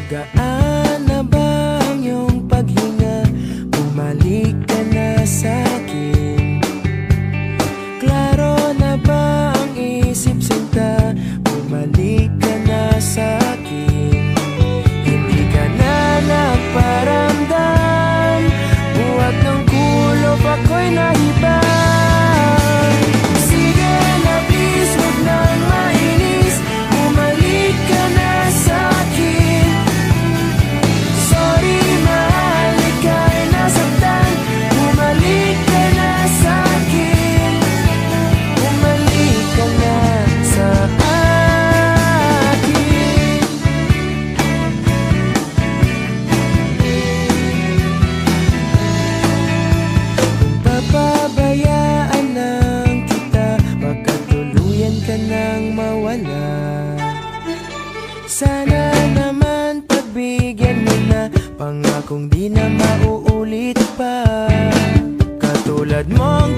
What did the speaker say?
Magaan na ba ang iyong paghinga? Bumalik ka na sa'kin. Klaro na ba ang isip sinta? Bumalik ka na sa'kin. Hindi ka na nagparamdam, buhat ng kulop ako'y nahibang. Sige na please, huwag nang mainis, bumalik ka na sa'kin. Sorry mahal, ika'y nasaktan, bumalik ka na sa'kin. Bumalik ka na sa akin. Papabayaan lang kita, baka tuluyan ka nang mawala. Sana naman pagbigyan mo na, pangakong di na mauulit pa. Katulad mong